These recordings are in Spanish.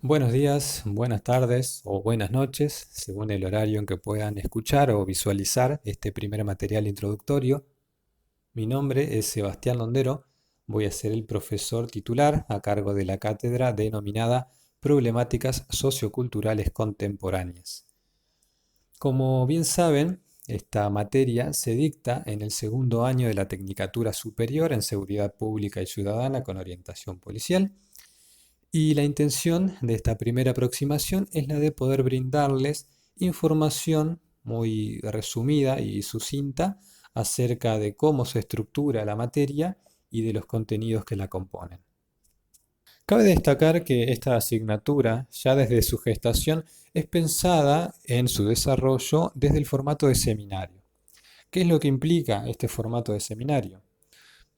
Buenos días, buenas tardes o buenas noches, según el horario en que puedan escuchar o visualizar este primer material introductorio. Mi nombre es Sebastián Londero, voy a ser el profesor titular a cargo de la cátedra denominada Problemáticas Socioculturales Contemporáneas. Como bien saben, esta materia se dicta en el segundo año de la Tecnicatura Superior en Seguridad Pública y Ciudadana con orientación policial. Y la intención de esta primera aproximación es la de poder brindarles información muy resumida y sucinta acerca de cómo se estructura la materia y de los contenidos que la componen. Cabe destacar que esta asignatura, ya desde su gestación, es pensada en su desarrollo desde el formato de seminario. ¿Qué es lo que implica este formato de seminario?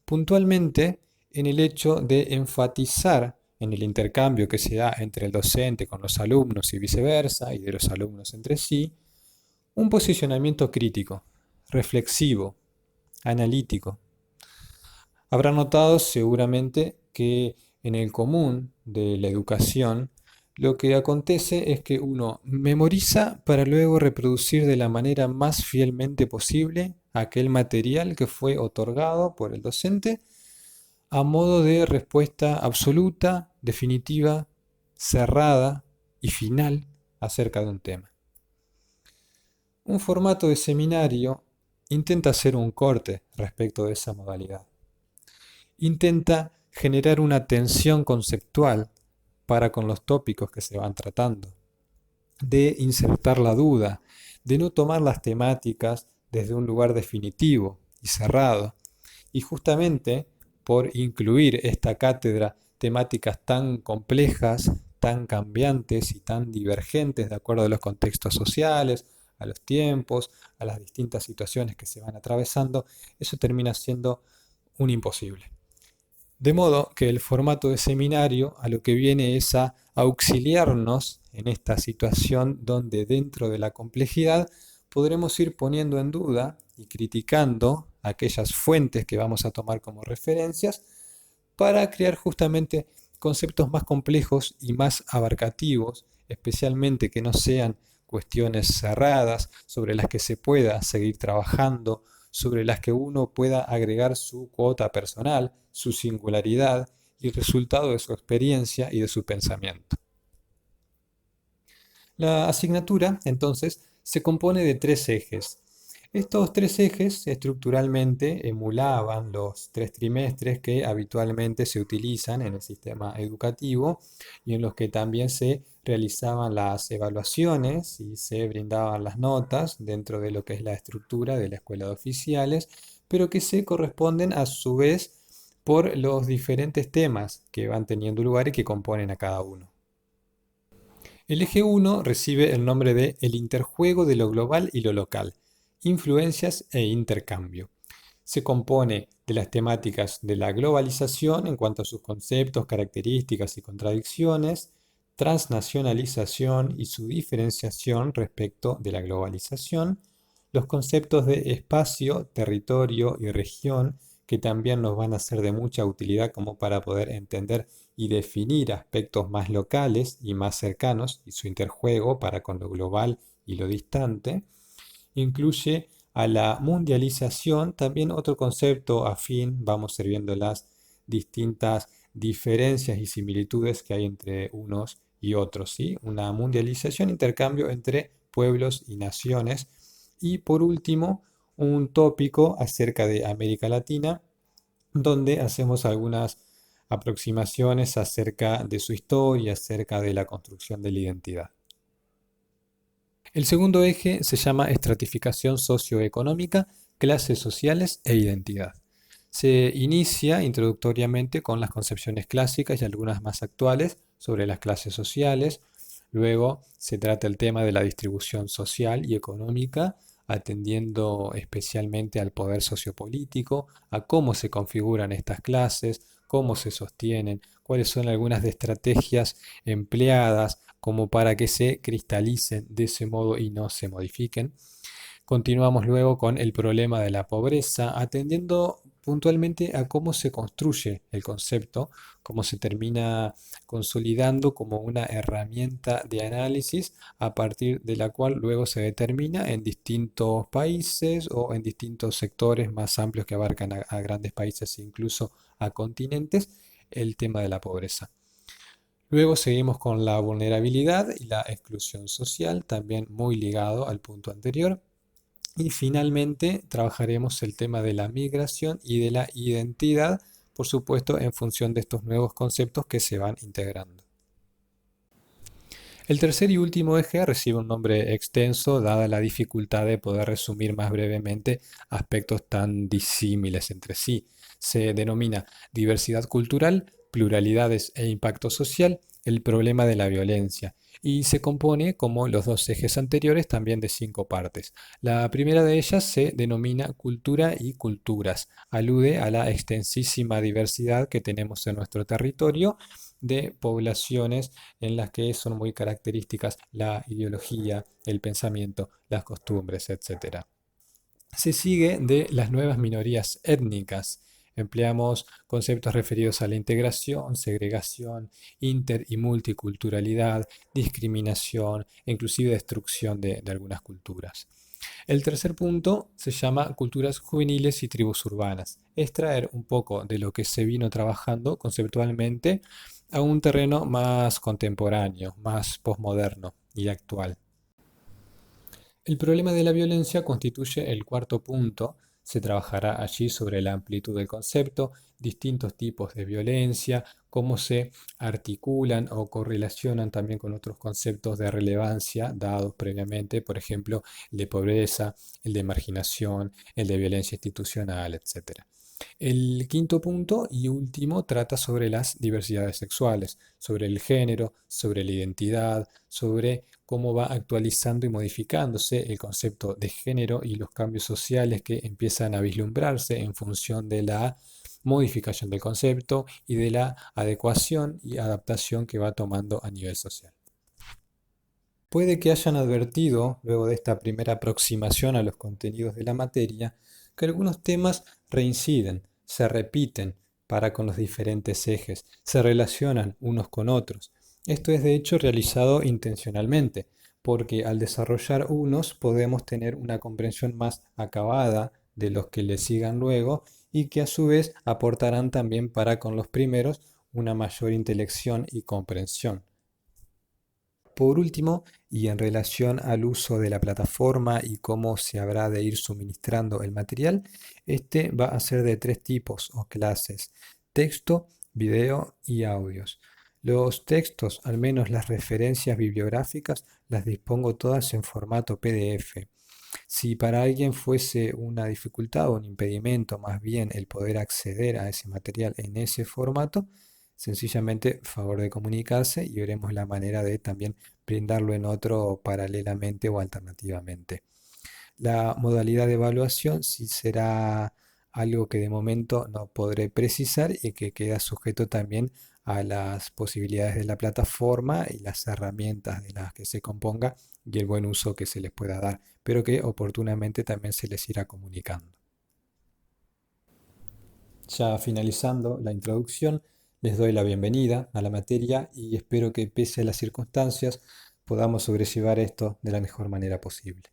Puntualmente, en el hecho de enfatizar en el intercambio que se da entre el docente con los alumnos y viceversa, y de los alumnos entre sí, un posicionamiento crítico, reflexivo, analítico. Habrá notado seguramente que en el común de la educación lo que acontece es que uno memoriza para luego reproducir de la manera más fielmente posible aquel material que fue otorgado por el docente a modo de respuesta absoluta, definitiva, cerrada y final acerca de un tema. Un formato de seminario intenta hacer un corte respecto de esa modalidad. Intenta generar una tensión conceptual para con los tópicos que se van tratando, de insertar la duda, de no tomar las temáticas desde un lugar definitivo y cerrado, y justamente por incluir esta cátedra temáticas tan complejas, tan cambiantes y tan divergentes de acuerdo a los contextos sociales, a los tiempos, a las distintas situaciones que se van atravesando, eso termina siendo un imposible. De modo que el formato de seminario a lo que viene es a auxiliarnos en esta situación donde dentro de la complejidad podremos ir poniendo en duda y criticando aquellas fuentes que vamos a tomar como referencias para crear justamente conceptos más complejos y más abarcativos, especialmente que no sean cuestiones cerradas sobre las que se pueda seguir trabajando, sobre las que uno pueda agregar su cuota personal, su singularidad y resultado de su experiencia y de su pensamiento. La asignatura, entonces, se compone de tres ejes. Estos tres ejes estructuralmente emulaban los tres trimestres que habitualmente se utilizan en el sistema educativo y en los que también se realizaban las evaluaciones y se brindaban las notas dentro de lo que es la estructura de la escuela de oficiales, pero que se corresponden a su vez por los diferentes temas que van teniendo lugar y que componen a cada uno. El eje 1 recibe el nombre de El interjuego de lo global y lo local, influencias e intercambio. Se compone de las temáticas de la globalización en cuanto a sus conceptos, características y contradicciones, transnacionalización y su diferenciación respecto de la globalización, los conceptos de espacio, territorio y región, que también nos van a ser de mucha utilidad como para poder entender y definir aspectos más locales y más cercanos y su interjuego para con lo global y lo distante. Incluye a la mundialización, también otro concepto afín, vamos a ir viendo las distintas diferencias y similitudes que hay entre unos y otros, ¿sí? Una mundialización, intercambio entre pueblos y naciones. Y por último, un tópico acerca de América Latina, donde hacemos algunas aproximaciones acerca de su historia, acerca de la construcción de la identidad. El segundo eje se llama estratificación socioeconómica, clases sociales e identidad. Se inicia introductoriamente con las concepciones clásicas y algunas más actuales sobre las clases sociales. Luego se trata el tema de la distribución social y económica, atendiendo especialmente al poder sociopolítico, a cómo se configuran estas clases, cómo se sostienen, cuáles son algunas de estrategias empleadas como para que se cristalicen de ese modo y no se modifiquen. Continuamos luego con el problema de la pobreza, atendiendo puntualmente a cómo se construye el concepto, cómo se termina consolidando como una herramienta de análisis a partir de la cual luego se determina en distintos países o en distintos sectores más amplios que abarcan a grandes países e incluso a continentes el tema de la pobreza. Luego seguimos con la vulnerabilidad y la exclusión social, también muy ligado al punto anterior. Y finalmente trabajaremos el tema de la migración y de la identidad, por supuesto, en función de estos nuevos conceptos que se van integrando. El tercer y último eje recibe un nombre extenso, dada la dificultad de poder resumir más brevemente aspectos tan disímiles entre sí. Se denomina diversidad cultural, pluralidades e impacto social, el problema de la violencia, y se compone, como los dos ejes anteriores, también de 5 partes. La primera de ellas se denomina cultura y culturas, alude a la extensísima diversidad que tenemos en nuestro territorio de poblaciones en las que son muy características la ideología, el pensamiento, las costumbres, etcétera. Se sigue de las nuevas minorías étnicas. Empleamos conceptos referidos a la integración, segregación, inter y multiculturalidad, discriminación e inclusive destrucción de algunas culturas. El tercer punto se llama culturas juveniles y tribus urbanas. Es traer un poco de lo que se vino trabajando conceptualmente a un terreno más contemporáneo, más posmoderno y actual. El problema de la violencia constituye el cuarto punto. Se trabajará allí sobre la amplitud del concepto, distintos tipos de violencia, cómo se articulan o correlacionan también con otros conceptos de relevancia dados previamente, por ejemplo, el de pobreza, el de marginación, el de violencia institucional, etc. El quinto punto y último trata sobre las diversidades sexuales, sobre el género, sobre la identidad, sobre cómo va actualizando y modificándose el concepto de género y los cambios sociales que empiezan a vislumbrarse en función de la modificación del concepto y de la adecuación y adaptación que va tomando a nivel social. Puede que hayan advertido, luego de esta primera aproximación a los contenidos de la materia, que algunos temas reinciden, se repiten para con los diferentes ejes, se relacionan unos con otros. Esto es de hecho realizado intencionalmente, porque al desarrollar unos podemos tener una comprensión más acabada de los que le sigan luego y que a su vez aportarán también para con los primeros una mayor intelección y comprensión. Por último, y en relación al uso de la plataforma y cómo se habrá de ir suministrando el material, este va a ser de 3 tipos o clases: texto, video y audios. Los textos, al menos las referencias bibliográficas, las dispongo todas en formato PDF. Si para alguien fuese una dificultad o un impedimento más bien el poder acceder a ese material en ese formato, sencillamente favor de comunicarse y veremos la manera de también brindarlo en otro paralelamente o alternativamente. La modalidad de evaluación sí será algo que de momento no podré precisar y que queda sujeto también a las posibilidades de la plataforma y las herramientas de las que se componga y el buen uso que se les pueda dar, pero que oportunamente también se les irá comunicando. Ya finalizando la introducción, les doy la bienvenida a la materia y espero que pese a las circunstancias podamos sobrellevar esto de la mejor manera posible.